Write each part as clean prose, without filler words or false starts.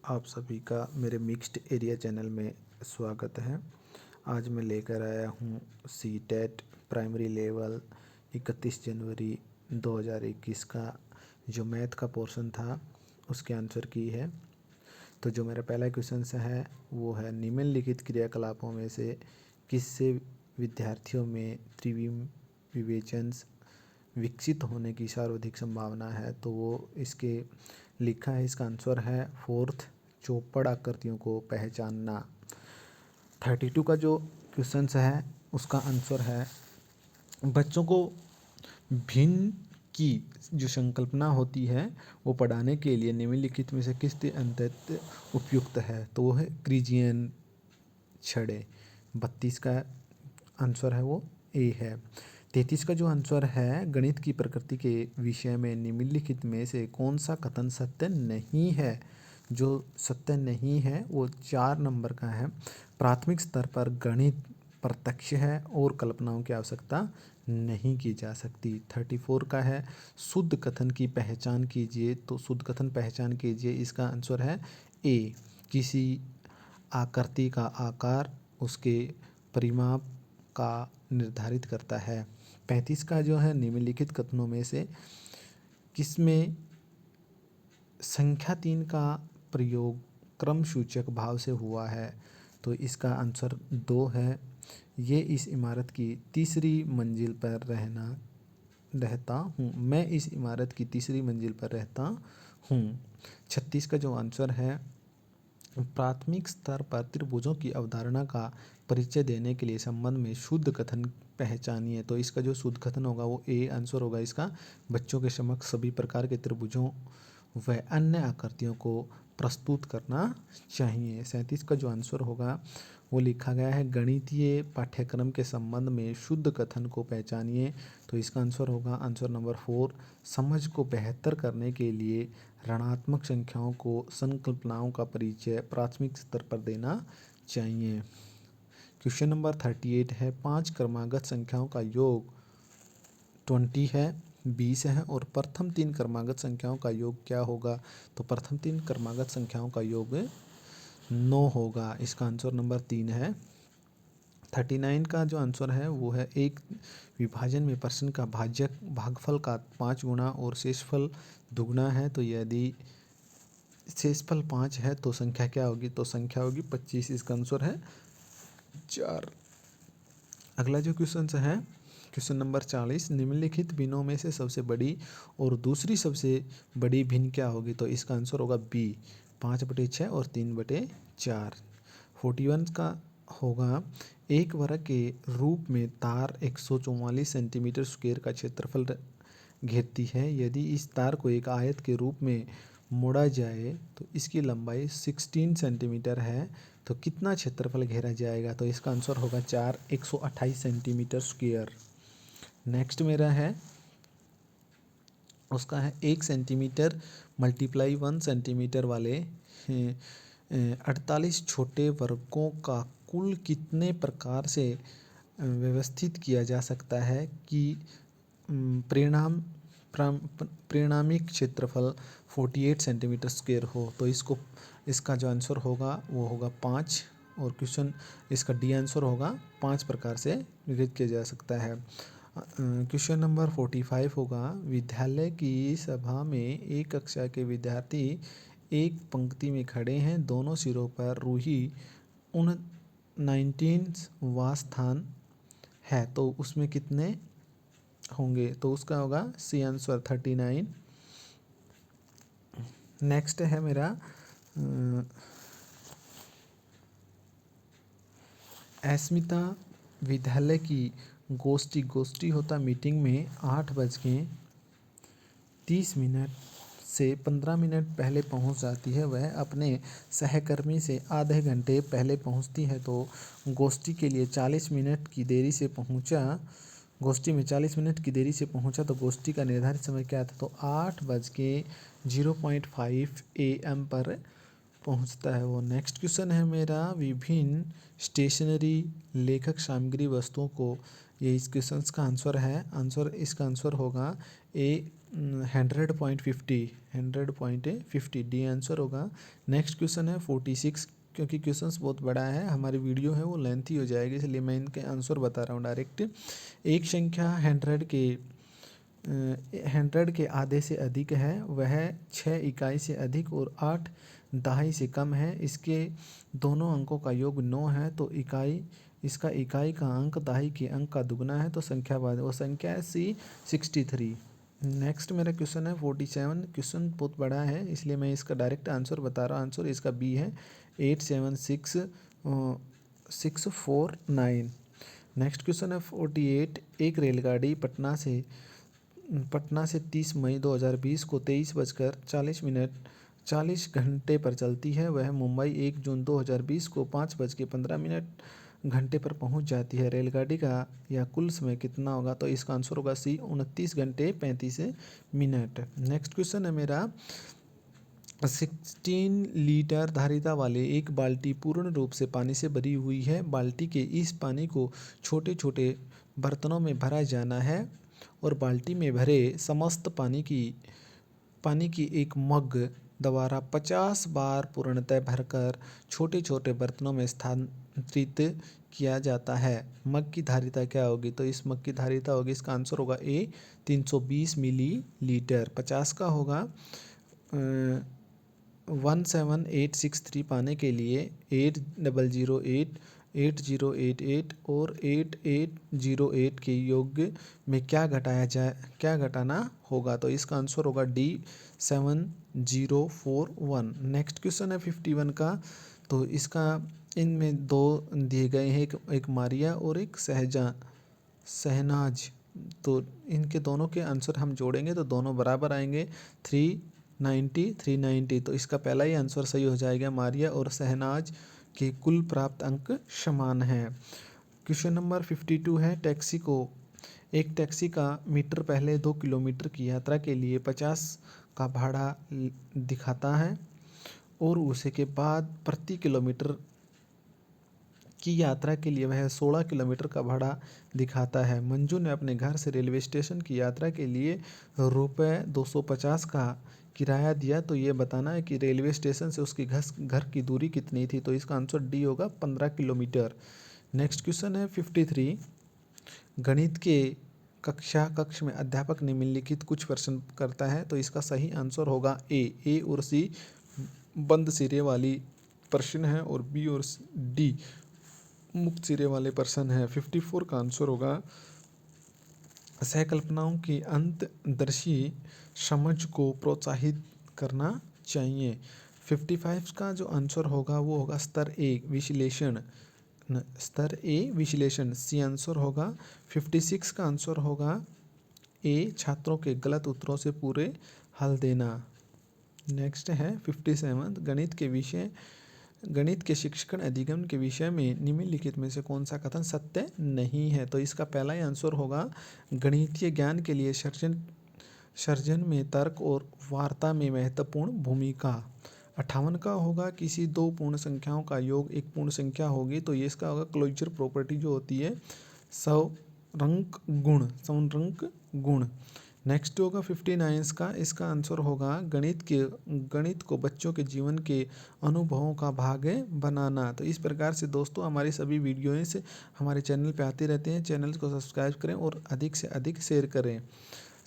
आप सभी का मेरे मिक्स्ड एरिया चैनल में स्वागत है। आज मैं लेकर आया हूँ सीटेट प्राइमरी लेवल 31 जनवरी 2021 का जो मैथ का पोर्शन था उसके आंसर की है। तो जो मेरा पहला क्वेश्चन है वो है, निम्नलिखित क्रियाकलापों में से किससे विद्यार्थियों में त्रिविम विवेचन विकसित होने की सर्वाधिक संभावना है। तो वो इसके लिखा है, इसका आंसर है फोर्थ, चौपड़ आकृतियों को पहचानना। 32 का जो क्वेश्चन है उसका आंसर है, बच्चों को भिन्न की जो संकल्पना होती है वो पढ़ाने के लिए निम्नलिखित में से किस अंतत उपयुक्त है। तो वो है क्रिजियन छड़े। 32 का आंसर है वो ए है। 33 का जो आंसर है, गणित की प्रकृति के विषय में निम्नलिखित में से कौन सा कथन सत्य नहीं है। जो सत्य नहीं है वो 4 नंबर का है, प्राथमिक स्तर पर गणित प्रत्यक्ष है और कल्पनाओं की आवश्यकता नहीं की जा सकती। 34 का है, शुद्ध कथन की पहचान कीजिए। तो शुद्ध कथन पहचान कीजिए, इसका आंसर है ए, किसी आकृति का आकार उसके परिमाप का निर्धारित करता है। 35 का जो है, निम्नलिखित कथनों में से किसमें संख्या 3 का प्रयोग क्रम सूचक भाव से हुआ है। तो इसका आंसर 2 है, ये इस इमारत की तीसरी मंजिल पर रहता हूँ। मैं इस इमारत की तीसरी मंजिल पर रहता हूँ। 36 का जो आंसर है, प्राथमिक स्तर पर त्रिभुजों की अवधारणा का परिचय देने के लिए संबंध में शुद्ध कथन पहचानिए। तो इसका जो शुद्ध कथन होगा वो ए आंसर होगा इसका, बच्चों के समक्ष सभी प्रकार के त्रिभुजों व अन्य आकृतियों को प्रस्तुत करना चाहिए। 37 का जो आंसर होगा वो लिखा गया है, गणितीय पाठ्यक्रम के संबंध में शुद्ध कथन को पहचानिए। तो इसका आंसर होगा आंसर नंबर 4, समझ को बेहतर करने के लिए ऋणात्मक संख्याओं को संकल्पनाओं का परिचय प्राथमिक स्तर पर देना चाहिए। क्वेश्चन नंबर 38 है, 5 क्रमागत संख्याओं का योग 20 है, 20 है और प्रथम 3 क्रमागत संख्याओं का योग क्या होगा। तो प्रथम 3 क्रमागत संख्याओं का योग 9 होगा। इसका आंसर नंबर 3 है। 39 का जो आंसर है वो है, एक विभाजन में प्रश्न का भागफल का 5 गुना और शेषफल दुगना है। तो यदि शेषफल 5 है तो संख्या क्या होगी। तो संख्या होगी 25। इसका आंसर है 4। अगला जो क्वेश्चन है, क्वेश्चन नंबर 40, निम्नलिखित भिन्नों में से सबसे बड़ी और दूसरी सबसे बड़ी भिन्न क्या होगी। तो इसका आंसर होगा बी, 5/6 और 3/4। 41 का होगा, एक वर्ग के रूप में तार 144 सेंटीमीटर स्क्वायर का क्षेत्रफल घेरती है। यदि इस तार को एक आयत के रूप में मोड़ा जाए तो इसकी लंबाई 16 सेंटीमीटर है, तो कितना क्षेत्रफल घेरा जाएगा। तो इसका आंसर होगा 4, 128 सेंटीमीटर स्क्वायर। नेक्स्ट मेरा है, उसका है 1 सेंटीमीटर मल्टीप्लाई 1 सेंटीमीटर वाले 48 छोटे वर्गों का कुल कितने प्रकार से व्यवस्थित किया जा सकता है कि परिणामिक क्षेत्रफल 48 सेंटीमीटर स्क्वायर हो। तो इसका जो आंसर होगा वो होगा 5, और क्वेश्चन इसका डी आंसर होगा 5 प्रकार से विघटित किया जा सकता है। क्वेश्चन नंबर 45 होगा, विद्यालय की सभा में एक कक्षा के विद्यार्थी एक पंक्ति में खड़े हैं, दोनों सिरों पर रूही 19वां स्थान है, तो उसमें कितने होंगे। तो उसका होगा सी आंसर 39। नेक्स्ट है मेरा अस्मिता विद्यालय की गोष्ठी होता मीटिंग में 8:30 से 15 मिनट पहले पहुंच जाती है। वह अपने सहकर्मी से आधे घंटे पहले पहुंचती है। तो गोष्ठी के लिए 40 मिनट की देरी से पहुंचा, गोष्ठी में 40 मिनट की देरी से पहुंचा, तो गोष्ठी का निर्धारित समय क्या था। तो 8:05 AM पर पहुंचता है वो। नेक्स्ट क्वेश्चन है मेरा, विभिन्न स्टेशनरी लेखक सामग्री वस्तुओं को, ये इस क्वेश्चन का आंसर है। इसका आंसर होगा ए, 100.50 डी आंसर होगा। नेक्स्ट क्वेश्चन है 46, क्योंकि क्वेश्चंस बहुत बड़ा है, हमारी वीडियो है वो लेंथी हो जाएगी, इसलिए मैं इनके आंसर बता रहा हूँ डायरेक्ट। एक संख्या 100 के आधे से अधिक है, वह 6 इकाई से अधिक और 8 दहाई से कम है, इसके दोनों अंकों का योग 9 है, तो इसका इकाई का अंक दहाई के अंक का दुगना है, तो संख्या बाद वो संख्या है सी 63। नेक्स्ट मेरा क्वेश्चन है 47, क्वेश्चन बहुत बड़ा है इसलिए मैं इसका डायरेक्ट आंसर बता रहा हूँ। आंसर इसका बी है 876649। नेक्स्ट क्वेश्चन है 48, एक रेलगाड़ी पटना से 30 मई 2020 को 23:40 पर चलती है, वह मुंबई 1 जून 2020 को 5:15 घंटे पर पहुंच जाती है, रेलगाड़ी का यह कुल समय कितना होगा? तो इसका आंसर होगा सी 29 घंटे 35 मिनट। नेक्स्ट क्वेश्चन है मेरा 16 लीटर धारिता वाले एक बाल्टी पूर्ण रूप से पानी से भरी हुई है, बाल्टी के इस पानी को छोटे छोटे बर्तनों में भरा जाना है और बाल्टी में भरे समस्त पानी की एक मग द्वारा 50 बार पूर्णतः भरकर छोटे छोटे बर्तनों में स्थानांतरित किया जाता है। मग की धारिता क्या होगी? तो इस मग की धारिता होगी, इसका आंसर होगा ए 320 मिलीलीटर। 50 का होगा 17863 पाने के लिए 8008 8088 और 8808 के योग में क्या घटाना होगा? तो इसका आंसर होगा डी 7041। नेक्स्ट क्वेश्चन है 51 का, तो इसका इनमें दो दिए गए हैं, एक मारिया और एक शहनाज, तो इनके दोनों के आंसर हम जोड़ेंगे तो दोनों बराबर आएंगे 390। तो इसका पहला ही आंसर सही हो जाएगा, मारिया और शहनाज के कुल प्राप्त अंक समान हैं। क्वेश्चन नंबर 52 है, एक टैक्सी का मीटर पहले 2 किलोमीटर की यात्रा के लिए 50 का भाड़ा दिखाता है और उसे के बाद प्रति किलोमीटर की यात्रा के लिए वह 16 किलोमीटर का भाड़ा दिखाता है। मंजू ने अपने घर से रेलवे स्टेशन की यात्रा के लिए रुपये 250 का किराया दिया, तो ये बताना है कि रेलवे स्टेशन से उसकी घर की दूरी कितनी थी? तो इसका आंसर डी होगा 15 किलोमीटर। नेक्स्ट क्वेश्चन है 53, गणित के कक्ष में अध्यापक निम्नलिखित कुछ प्रश्न करता है, तो इसका सही आंसर होगा ए और सी बंद सिरे वाली प्रश्न है और बी और डी मुक्त सिरे वाले प्रश्न है। 54 का आंसर होगा सहकल्पनाओं की अंतर्दर्शी समझ को प्रोत्साहित करना चाहिए। 55 का जो आंसर होगा वो होगा स्तर ए विश्लेषण, सी आंसर होगा। 56 का आंसर होगा ए छात्रों के गलत उत्तरों से पूरे हल देना। नेक्स्ट है 57, गणित के शिक्षण अधिगम के विषय में निम्नलिखित में से कौन सा कथन सत्य नहीं है? तो इसका पहला ही आंसर होगा गणितीय ज्ञान के लिए सर्जन में तर्क और वार्ता में महत्वपूर्ण भूमिका। 58 का होगा किसी दो पूर्ण संख्याओं का योग एक पूर्ण संख्या होगी, तो ये इसका होगा क्लोजर प्रॉपर्टी जो होती है सौरंक गुण। नेक्स्ट होगा 59 का, इसका आंसर होगा गणित को बच्चों के जीवन के अनुभवों का भाग बनाना। तो इस प्रकार से दोस्तों हमारी सभी वीडियोज़ हमारे चैनल पे आती रहते हैं, चैनल को सब्सक्राइब करें और अधिक से अधिक शेयर करें।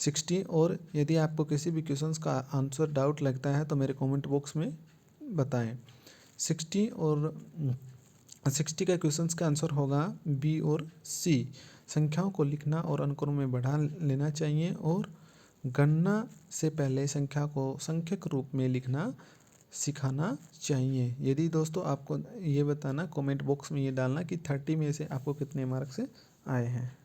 60, और यदि आपको किसी भी क्वेश्चंस का आंसर डाउट लगता है तो मेरे कमेंट बॉक्स में बताएं। 60 का क्वेश्चंस का आंसर होगा बी और सी। संख्याओं को लिखना और अंकों में बढ़ा लेना चाहिए और गणना से पहले संख्या को संख्यक रूप में लिखना सिखाना चाहिए। यदि दोस्तों आपको ये बताना कमेंट बॉक्स में ये डालना कि 30 में से आपको कितने मार्क्स आए हैं।